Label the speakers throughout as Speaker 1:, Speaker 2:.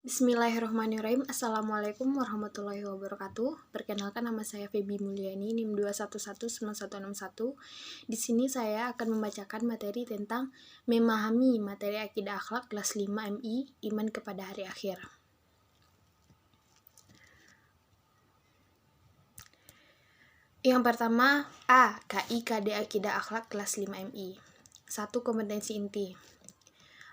Speaker 1: Bismillahirrahmanirrahim. Assalamualaikum warahmatullahi wabarakatuh. Perkenalkan, nama saya Feby Mulyani, NIM 2119161. Di sini saya akan membacakan materi tentang memahami materi akidah akhlak kelas 5 MI, iman kepada hari akhir. Yang pertama, KIKD Akidah Akhlak kelas 5 MI. 1. Kompetensi inti.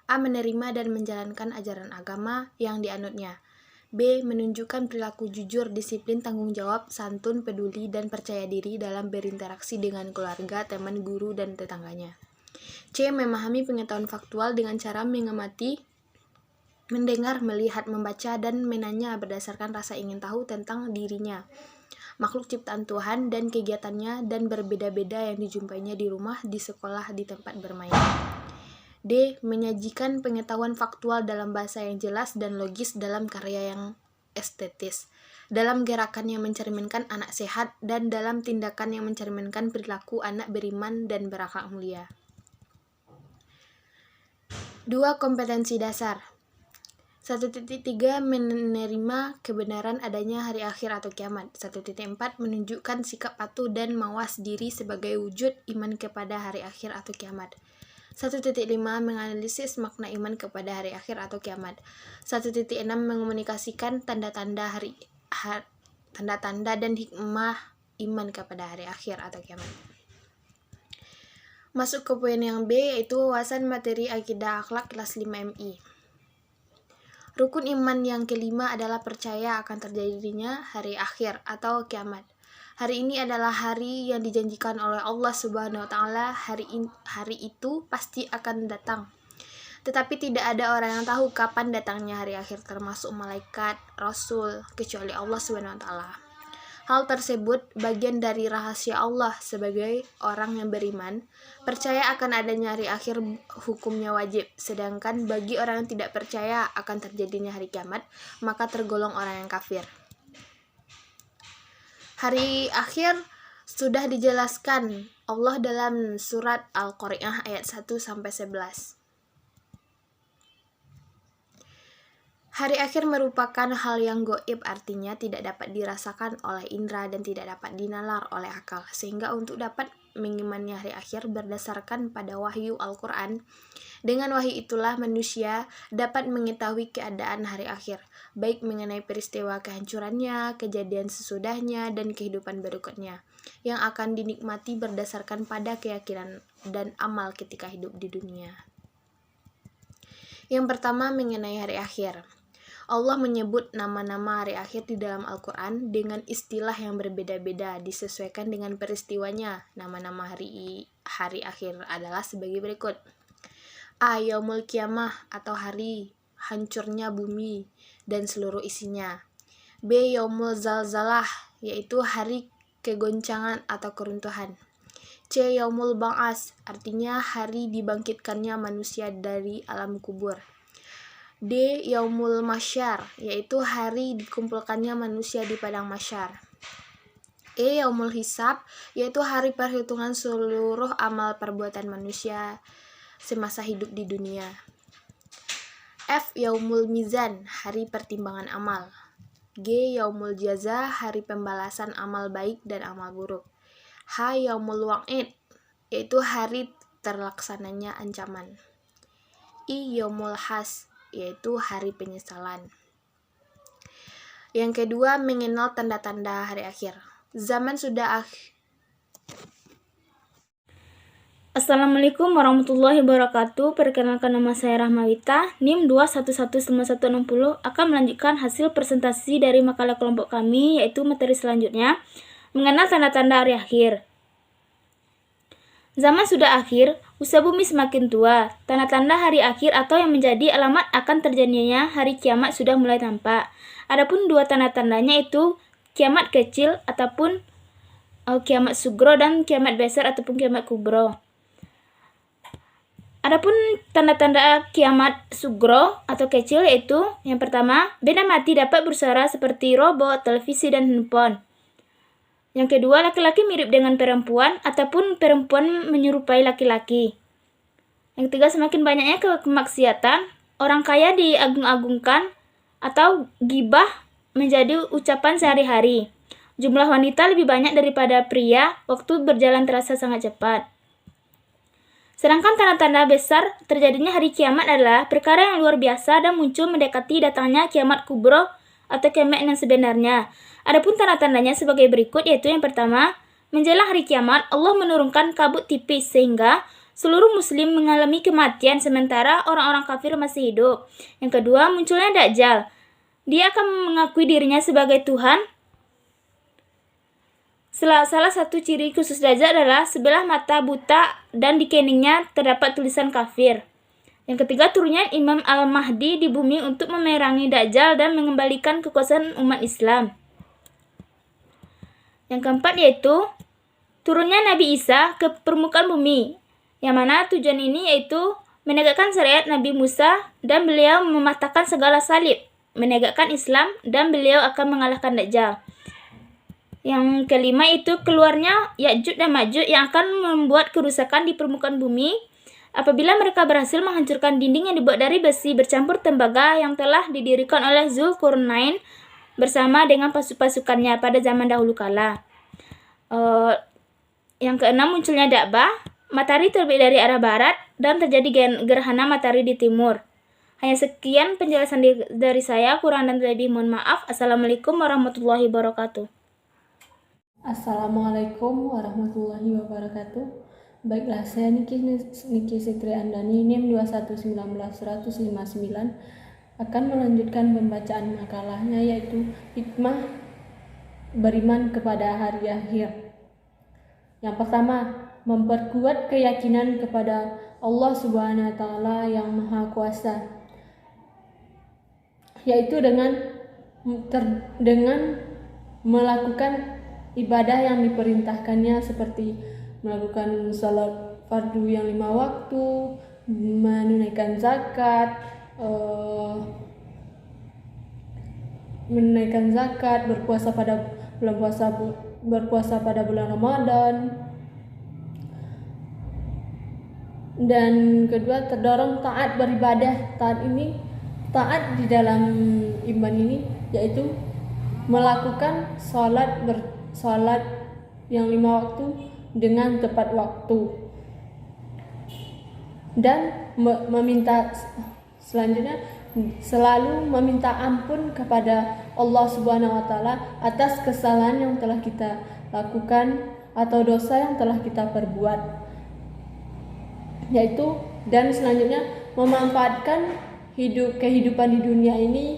Speaker 1: A. Menerima dan menjalankan ajaran agama yang dianutnya. B. Menunjukkan perilaku jujur, disiplin, tanggung jawab, santun, peduli, dan percaya diri dalam berinteraksi dengan keluarga, teman, guru, dan tetangganya. C. Memahami pengetahuan faktual dengan cara mengamati, mendengar, melihat, membaca, dan menanya berdasarkan rasa ingin tahu tentang dirinya, makhluk ciptaan Tuhan, dan kegiatannya, dan berbeda-beda yang dijumpainya di rumah, di sekolah, di tempat bermain. D. Menyajikan pengetahuan faktual dalam bahasa yang jelas dan logis dalam karya yang estetis, dalam gerakan yang mencerminkan anak sehat, dan dalam tindakan yang mencerminkan perilaku anak beriman dan berakhlak mulia. 2. Kompetensi dasar. 1.3 Menerima kebenaran adanya hari akhir atau kiamat. 1.4 Menunjukkan sikap patuh dan mawas diri sebagai wujud iman kepada hari akhir atau kiamat. 1.5 Menganalisis makna iman kepada hari akhir atau kiamat. 1.6 Mengomunikasikan tanda-tanda dan hikmah iman kepada hari akhir atau kiamat. Masuk ke poin yang B, yaitu wawasan materi akidah akhlak kelas 5 MI. Rukun iman yang kelima adalah percaya akan terjadinya hari akhir atau kiamat. Hari ini adalah hari yang dijanjikan oleh Allah Subhanahu wa Ta'ala. Hari itu pasti akan datang. Tetapi tidak ada orang yang tahu kapan datangnya hari akhir, termasuk malaikat, rasul, kecuali Allah Subhanahu wa Ta'ala. Hal tersebut bagian dari rahasia Allah. Sebagai orang yang beriman, percaya akan adanya hari akhir hukumnya wajib. Sedangkan bagi orang yang tidak percaya akan terjadinya hari kiamat, maka tergolong orang yang kafir. Hari akhir sudah dijelaskan Allah dalam surat Al-Qari'ah ayat 1-11. Hari akhir merupakan hal yang gaib, artinya tidak dapat dirasakan oleh indera dan tidak dapat dinalar oleh akal. Sehingga untuk dapat mengimani hari akhir berdasarkan pada wahyu Al-Quran, dengan wahyu itulah manusia dapat mengetahui keadaan hari akhir, baik mengenai peristiwa kehancurannya, kejadian sesudahnya, dan kehidupan berikutnya, yang akan dinikmati berdasarkan pada keyakinan dan amal ketika hidup di dunia. Yang pertama, mengenai hari akhir. Allah menyebut nama-nama hari akhir di dalam Al-Quran dengan istilah yang berbeda-beda disesuaikan dengan peristiwanya. Nama-nama hari akhir adalah sebagai berikut. A. Yaumul Qiyamah atau hari hancurnya bumi dan seluruh isinya. B. Yaumul Zalzalah, yaitu hari kegoncangan atau keruntuhan. C. Yaumul Ba'as, artinya hari dibangkitkannya manusia dari alam kubur. D. Yaumul Masyar, yaitu hari dikumpulkannya manusia di padang masyar. E. Yaumul Hisab, yaitu hari perhitungan seluruh amal perbuatan manusia semasa hidup di dunia. F. Yaumul Mizan, hari pertimbangan amal. G. Yaumul Jaza, hari pembalasan amal baik dan amal buruk. H. Yaumul Wa'id, yaitu hari terlaksananya ancaman. I. Yaumul Has, yaitu hari penyesalan. Yang kedua, mengenal tanda-tanda hari akhir. Zaman sudah
Speaker 2: Assalamualaikum warahmatullahi wabarakatuh. Perkenalkan, nama saya Rahmawita, NIM 2119160, akan melanjutkan hasil presentasi dari makalah kelompok kami, yaitu materi selanjutnya, mengenal tanda-tanda hari akhir. Zaman sudah akhir, usia bumi semakin tua. Tanda-tanda hari akhir atau yang menjadi alamat akan terjadinya hari kiamat sudah mulai tampak. Adapun dua tanda-tandanya itu kiamat kecil ataupun kiamat sugro dan kiamat besar ataupun kiamat kubro. Adapun tanda-tanda kiamat sugro atau kecil yaitu yang pertama, benda mati dapat bersuara seperti robot, televisi, dan handphone. Yang kedua, laki-laki mirip dengan perempuan ataupun perempuan menyerupai laki-laki. Yang ketiga, semakin banyaknya kemaksiatan, orang kaya diagung-agungkan atau ghibah menjadi ucapan sehari-hari. Jumlah wanita lebih banyak daripada pria, waktu berjalan terasa sangat cepat. Sedangkan tanda-tanda besar terjadinya hari kiamat adalah perkara yang luar biasa dan muncul mendekati datangnya kiamat kubro atau kiamat yang sebenarnya. Adapun tanda-tandanya sebagai berikut, yaitu yang pertama, menjelang hari kiamat Allah menurunkan kabut tipis sehingga seluruh muslim mengalami kematian sementara orang-orang kafir masih hidup. Yang kedua, munculnya Dajjal. Dia akan mengakui dirinya sebagai Tuhan. Salah satu ciri khusus Dajjal adalah sebelah mata buta dan di keningnya terdapat tulisan kafir. Yang ketiga, turunnya Imam Al-Mahdi di bumi untuk memerangi Dajjal dan mengembalikan kekuasaan umat Islam. Yang keempat yaitu turunnya Nabi Isa ke permukaan bumi, yang mana tujuan ini yaitu menegakkan syariat Nabi Musa dan beliau mematahkan segala salib, menegakkan Islam dan beliau akan mengalahkan Dajjal. Yang kelima itu keluarnya Ya'juj dan Ma'juj yang akan membuat kerusakan di permukaan bumi apabila mereka berhasil menghancurkan dinding yang dibuat dari besi bercampur tembaga yang telah didirikan oleh Zulkarnain bersama dengan pasukannya pada zaman dahulu kala. Yang keenam, munculnya Da'bah, matahari terbit dari arah barat dan terjadi gerhana matahari di timur. Hanya sekian penjelasan dari saya, kurang dan lebih mohon maaf. Assalamualaikum warahmatullahi wabarakatuh.
Speaker 3: Assalamualaikum warahmatullahi wabarakatuh. Baiklah, saya Niki Sitri Andani, NIM 2119159 akan melanjutkan pembacaan makalahnya, yaitu hikmah beriman kepada hari akhir. Yang pertama, memperkuat keyakinan kepada Allah Subhanahu wa Ta'ala yang Maha Kuasa, yaitu dengan melakukan ibadah yang diperintahkannya seperti melakukan salat fardu yang 5 waktu, menunaikan zakat, berpuasa pada bulan Ramadan. Dan kedua, terdorong taat beribadah. Taat di dalam iman ini yaitu melakukan salat yang 5 waktu dengan tepat waktu, dan selanjutnya selalu meminta ampun kepada Allah Subhanahu wa Ta'ala atas kesalahan yang telah kita lakukan atau dosa yang telah kita perbuat, yaitu, dan selanjutnya memanfaatkan kehidupan di dunia ini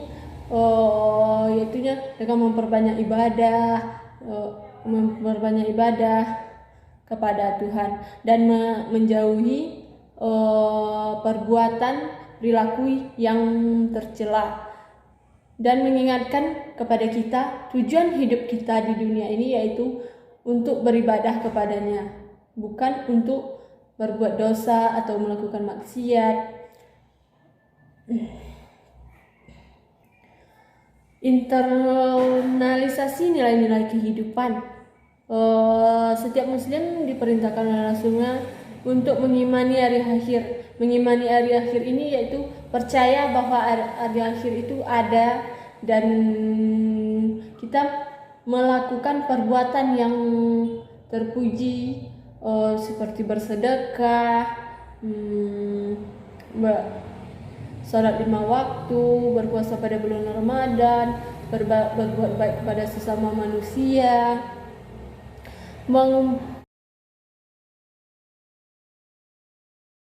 Speaker 3: yaitu dengan memperbanyak ibadah kepada Tuhan dan menjauhi perbuatan perilaku yang tercela, dan mengingatkan kepada kita tujuan hidup kita di dunia ini yaitu untuk beribadah kepadanya, bukan untuk berbuat dosa atau melakukan maksiat. Internalisasi nilai-nilai kehidupan. Setiap muslim diperintahkan oleh Rasulullah untuk mengimani hari akhir. Mengimani hari akhir ini yaitu percaya bahwa hari akhir itu ada, dan kita melakukan perbuatan yang terpuji seperti bersedekah, salat 5 waktu, berpuasa pada bulan Ramadan, berbuat baik kepada sesama manusia,